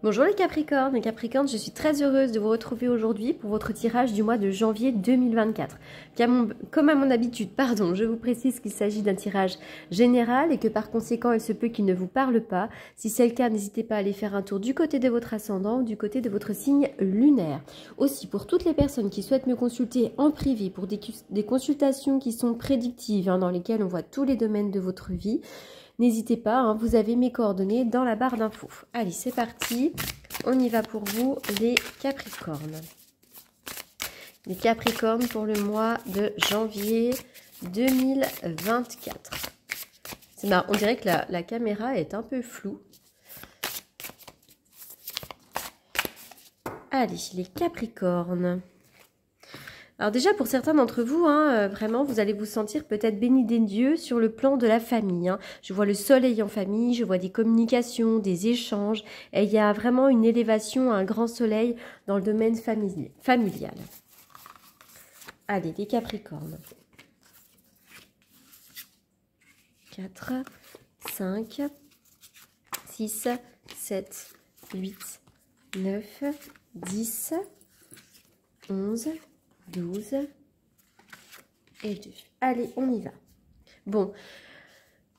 Bonjour les Capricornes, je suis très heureuse de vous retrouver aujourd'hui pour votre tirage du mois de janvier 2024. Comme à mon habitude, je vous précise qu'il s'agit d'un tirage général et que par conséquent il se peut qu'il ne vous parle pas. Si c'est le cas, n'hésitez pas à aller faire un tour du côté de votre ascendant ou du côté de votre signe lunaire. Aussi, pour toutes les personnes qui souhaitent me consulter en privé pour des consultations qui sont prédictives, dans lesquelles on voit tous les domaines de votre vie, n'hésitez pas, vous avez mes coordonnées dans la barre d'infos. Allez, c'est parti. On y va pour vous, les Capricornes. Les Capricornes pour le mois de janvier 2024. C'est marrant, on dirait que la caméra est un peu floue. Allez, les Capricornes. Alors déjà, pour certains d'entre vous, vraiment, vous allez vous sentir peut-être béni des dieux sur le plan de la famille. Je vois le soleil en famille, je vois des communications, des échanges. Et il y a vraiment une élévation, un grand soleil dans le domaine familial. Allez, les Capricornes. 4, 5, 6, 7, 8, 9, 10, 11... 12 et 2. Allez, on y va. Bon,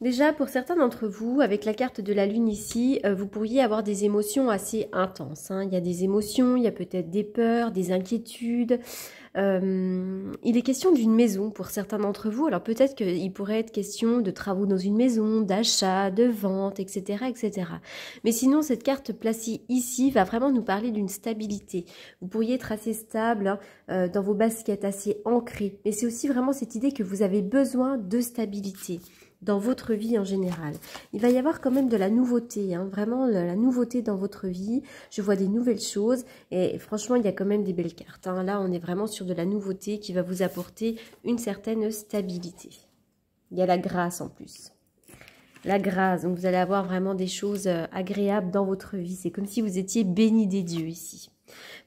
déjà pour certains d'entre vous, avec la carte de la lune ici, vous pourriez avoir des émotions assez intenses. Il y a des émotions, il y a peut-être des peurs, des inquiétudes. Il est question d'une maison pour certains d'entre vous. Alors peut-être qu'il pourrait être question de travaux dans une maison, d'achat, de vente, etc., etc. Mais sinon, cette carte placée ici va vraiment nous parler d'une stabilité. Vous pourriez être assez stable dans vos baskets, assez ancré. Mais c'est aussi vraiment cette idée que vous avez besoin de stabilité dans votre vie en général. Il va y avoir quand même de la nouveauté, vraiment de la nouveauté dans votre vie. Je vois des nouvelles choses et franchement, il y a quand même des belles cartes. Là, on est vraiment sur de la nouveauté qui va vous apporter une certaine stabilité. Il y a la grâce en plus. La grâce, donc vous allez avoir vraiment des choses agréables dans votre vie. C'est comme si vous étiez béni des dieux ici.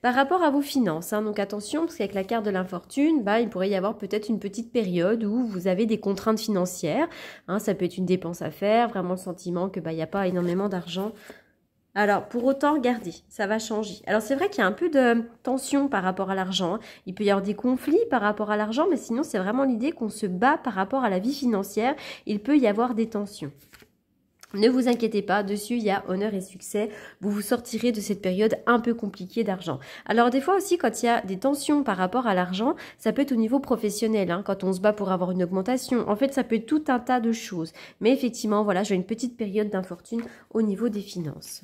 Par rapport à vos finances, donc attention, parce qu'avec la carte de l'infortune, il pourrait y avoir peut-être une petite période où vous avez des contraintes financières. Ça peut être une dépense à faire, vraiment le sentiment que il n'y a pas énormément d'argent. Alors, pour autant, regardez, ça va changer. Alors, c'est vrai qu'il y a un peu de tension par rapport à l'argent. Il peut y avoir des conflits par rapport à l'argent, mais sinon, c'est vraiment l'idée qu'on se bat par rapport à la vie financière. Il peut y avoir des tensions. Ne vous inquiétez pas, dessus il y a honneur et succès, vous vous sortirez de cette période un peu compliquée d'argent. Alors des fois aussi quand il y a des tensions par rapport à l'argent, ça peut être au niveau professionnel, quand on se bat pour avoir une augmentation, en fait ça peut être tout un tas de choses. Mais effectivement voilà, j'ai une petite période d'infortune au niveau des finances.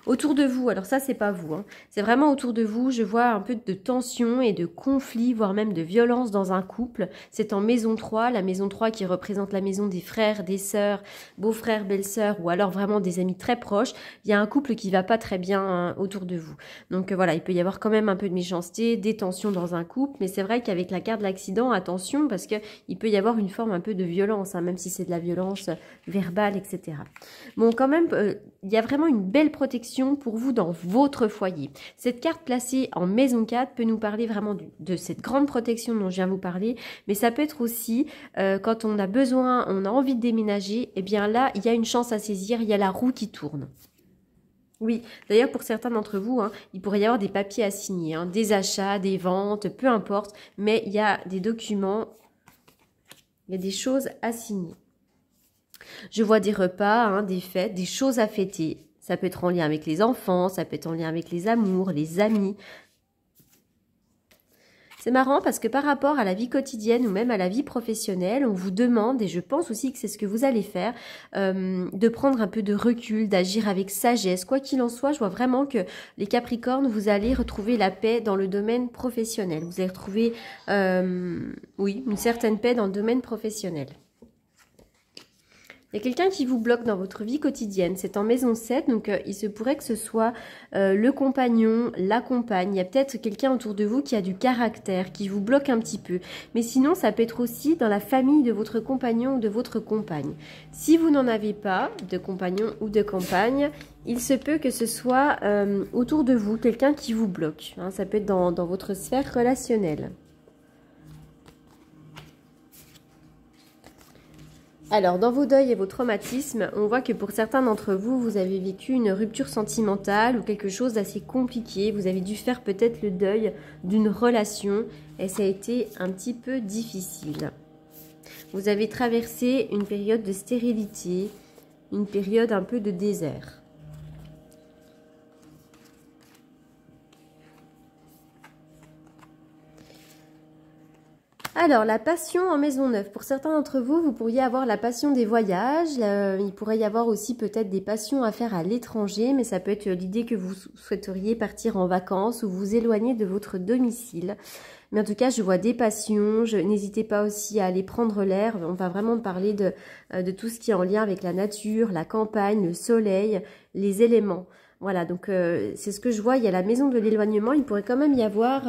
Autour de vous, alors ça c'est pas vous, c'est vraiment autour de vous, je vois un peu de tension et de conflit, voire même de violence dans un couple. C'est en maison 3, la maison 3 qui représente la maison des frères, des sœurs, beaux-frères, belles-sœurs ou alors vraiment des amis très proches. Il y a un couple qui va pas très bien autour de vous. Donc voilà, il peut y avoir quand même un peu de méchanceté, des tensions dans un couple, mais c'est vrai qu'avec la carte de l'accident, attention parce que il peut y avoir une forme un peu de violence, même si c'est de la violence verbale, etc. Bon, quand même, il y a vraiment une belle protection pour vous dans votre foyer. Cette carte placée en maison 4 peut nous parler vraiment de cette grande protection dont je viens de vous parler, mais ça peut être aussi quand on a besoin, on a envie de déménager, et bien là, il y a une chance à saisir, il y a la roue qui tourne. Oui, d'ailleurs pour certains d'entre vous, il pourrait y avoir des papiers à signer, des achats, des ventes, peu importe, mais il y a des documents, il y a des choses à signer. Je vois des repas, des fêtes, des choses à fêter. Ça peut être en lien avec les enfants, ça peut être en lien avec les amours, les amis. C'est marrant parce que par rapport à la vie quotidienne ou même à la vie professionnelle, on vous demande, et je pense aussi que c'est ce que vous allez faire, de prendre un peu de recul, d'agir avec sagesse. Quoi qu'il en soit, je vois vraiment que les Capricornes, vous allez retrouver la paix dans le domaine professionnel. Vous allez retrouver, oui, une certaine paix dans le domaine professionnel. Il y a quelqu'un qui vous bloque dans votre vie quotidienne. C'est en maison 7, donc il se pourrait que ce soit le compagnon, la compagne. Il y a peut-être quelqu'un autour de vous qui a du caractère, qui vous bloque un petit peu. Mais sinon, ça peut être aussi dans la famille de votre compagnon ou de votre compagne. Si vous n'en avez pas de compagnon ou de compagne, il se peut que ce soit autour de vous, quelqu'un qui vous bloque. Ça peut être dans votre sphère relationnelle. Alors, dans vos deuils et vos traumatismes, on voit que pour certains d'entre vous, vous avez vécu une rupture sentimentale ou quelque chose d'assez compliqué. Vous avez dû faire peut-être le deuil d'une relation et ça a été un petit peu difficile. Vous avez traversé une période de stérilité, une période un peu de désert. Alors, la passion en maison neuve. Pour certains d'entre vous, vous pourriez avoir la passion des voyages. Il pourrait y avoir aussi peut-être des passions à faire à l'étranger, mais ça peut être l'idée que vous souhaiteriez partir en vacances ou vous éloigner de votre domicile. Mais en tout cas, je vois des passions. N'hésitez pas aussi à aller prendre l'air. On va vraiment parler de tout ce qui est en lien avec la nature, la campagne, le soleil, les éléments. Voilà, donc c'est ce que je vois. Il y a la maison de l'éloignement. Il pourrait quand même y avoir...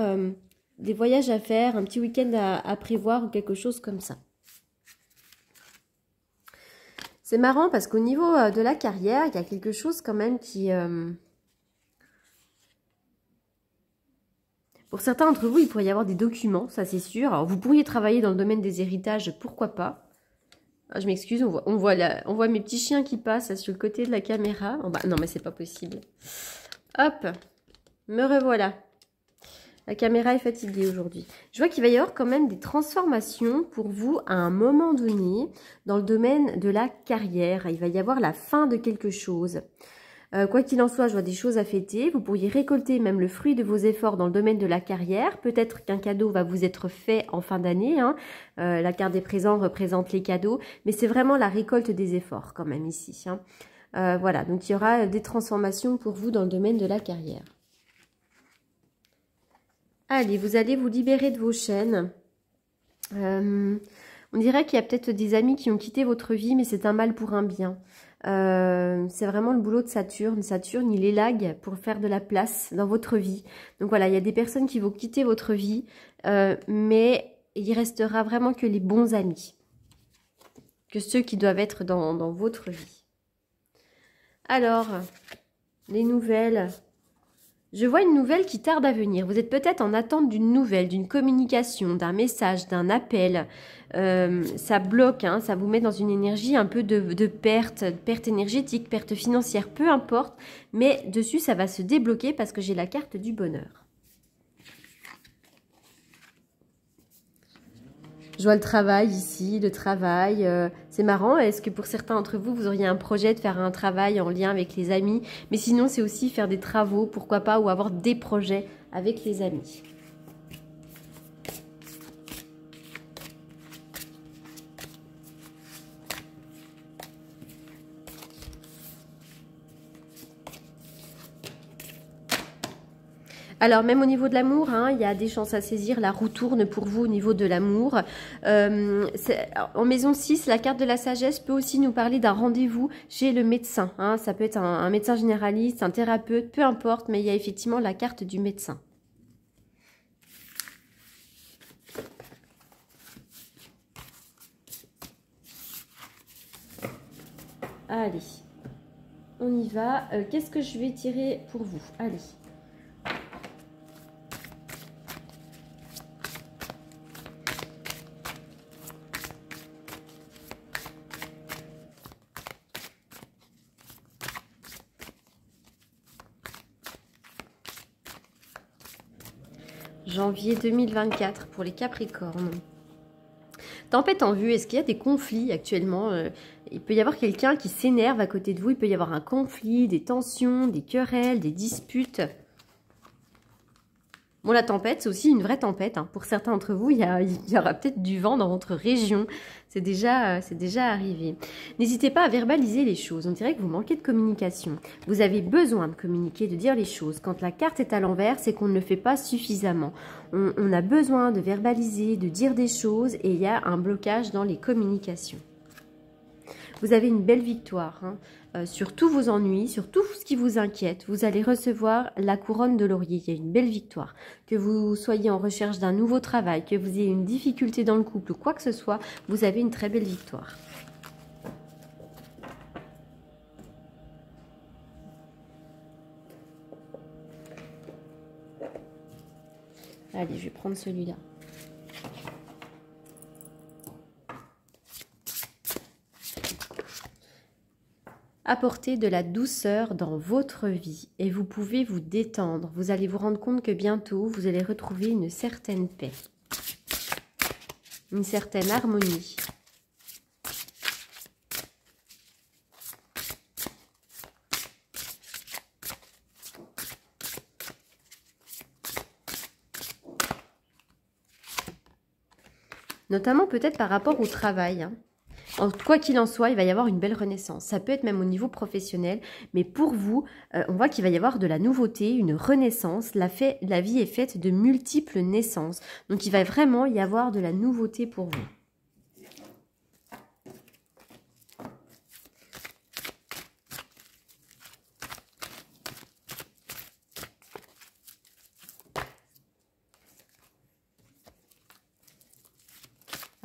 des voyages à faire, un petit week-end à prévoir ou quelque chose comme ça. C'est marrant parce qu'au niveau de la carrière, il y a quelque chose quand même qui... Pour certains d'entre vous, il pourrait y avoir des documents, ça c'est sûr. Alors, vous pourriez travailler dans le domaine des héritages, pourquoi pas. Ah, je m'excuse, on voit mes petits chiens qui passent sur le côté de la caméra. Oh, bah, non, mais c'est pas possible. Hop, me revoilà. La caméra est fatiguée aujourd'hui. Je vois qu'il va y avoir quand même des transformations pour vous à un moment donné dans le domaine de la carrière. Il va y avoir la fin de quelque chose. Quoi qu'il en soit, je vois des choses à fêter. Vous pourriez récolter même le fruit de vos efforts dans le domaine de la carrière. Peut-être qu'un cadeau va vous être fait en fin d'année. Hein. La carte des présents représente les cadeaux. Mais c'est vraiment la récolte des efforts quand même ici. Hein. Voilà, donc il y aura des transformations pour vous dans le domaine de la carrière. Allez, vous allez vous libérer de vos chaînes. On dirait qu'il y a peut-être des amis qui ont quitté votre vie, mais c'est un mal pour un bien. C'est vraiment le boulot de Saturne. Saturne, il élague pour faire de la place dans votre vie. Donc voilà, il y a des personnes qui vont quitter votre vie, mais il restera vraiment que les bons amis. Que ceux qui doivent être dans votre vie. Alors, les nouvelles... Je vois une nouvelle qui tarde à venir. Vous êtes peut-être en attente d'une nouvelle, d'une communication, d'un message, d'un appel. Ça bloque, hein, ça vous met dans une énergie un peu de perte énergétique, perte financière, peu importe. Mais dessus, ça va se débloquer parce que j'ai la carte du bonheur. Je vois le travail ici, le travail, c'est marrant. Est-ce que pour certains d'entre vous, vous auriez un projet de faire un travail en lien avec les amis? Mais sinon, c'est aussi faire des travaux, pourquoi pas, ou avoir des projets avec les amis. Alors, même au niveau de l'amour, hein, il y a des chances à saisir. La roue tourne pour vous au niveau de l'amour. En maison 6, la carte de la sagesse peut aussi nous parler d'un rendez-vous chez le médecin. Hein. Ça peut être un médecin généraliste, un thérapeute, peu importe, mais il y a effectivement la carte du médecin. Allez, on y va. Qu'est-ce que je vais tirer pour vous? Allez. Janvier 2024 pour les Capricornes. Tempête en vue, est-ce qu'il y a des conflits actuellement? Il peut y avoir quelqu'un qui s'énerve à côté de vous, il peut y avoir un conflit, des tensions, des querelles, des disputes. Bon, la tempête, c'est aussi une vraie tempête. Hein. Pour certains d'entre vous, il y aura peut-être du vent dans votre région. C'est déjà arrivé. N'hésitez pas à verbaliser les choses. On dirait que vous manquez de communication. Vous avez besoin de communiquer, de dire les choses. Quand la carte est à l'envers, c'est qu'on ne le fait pas suffisamment. On a besoin de verbaliser, de dire des choses et il y a un blocage dans les communications. Vous avez une belle victoire hein, sur tous vos ennuis, sur tout ce qui vous inquiète. Vous allez recevoir la couronne de laurier. Il y a une belle victoire. Que vous soyez en recherche d'un nouveau travail, que vous ayez une difficulté dans le couple ou quoi que ce soit, vous avez une très belle victoire. Allez, je vais prendre celui-là. apporter de la douceur dans votre vie et vous pouvez vous détendre. Vous allez vous rendre compte que bientôt, vous allez retrouver une certaine paix, une certaine harmonie. Notamment peut-être par rapport au travail. Quoi qu'il en soit, il va y avoir une belle renaissance. Ça peut être même au niveau professionnel, mais pour vous, on voit qu'il va y avoir de la nouveauté, une renaissance. La vie est faite de multiples naissances. Donc il va vraiment y avoir de la nouveauté pour vous.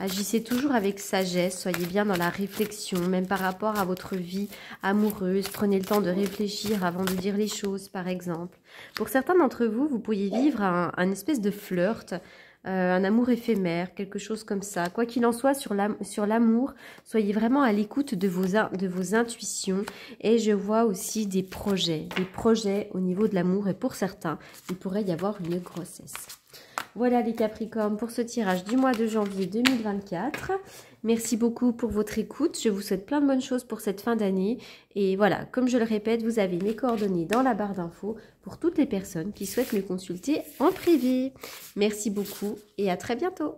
Agissez toujours avec sagesse, soyez bien dans la réflexion, même par rapport à votre vie amoureuse. Prenez le temps de réfléchir avant de dire les choses, par exemple. Pour certains d'entre vous, vous pourriez vivre un espèce de flirt, un amour éphémère, quelque chose comme ça. Quoi qu'il en soit, sur l'amour, soyez vraiment à l'écoute de vos intuitions. Et je vois aussi des projets au niveau de l'amour. Et pour certains, il pourrait y avoir une grossesse. Voilà les Capricornes pour ce tirage du mois de janvier 2024. Merci beaucoup pour votre écoute. Je vous souhaite plein de bonnes choses pour cette fin d'année. Et voilà, comme je le répète, vous avez mes coordonnées dans la barre d'infos pour toutes les personnes qui souhaitent me consulter en privé. Merci beaucoup et à très bientôt.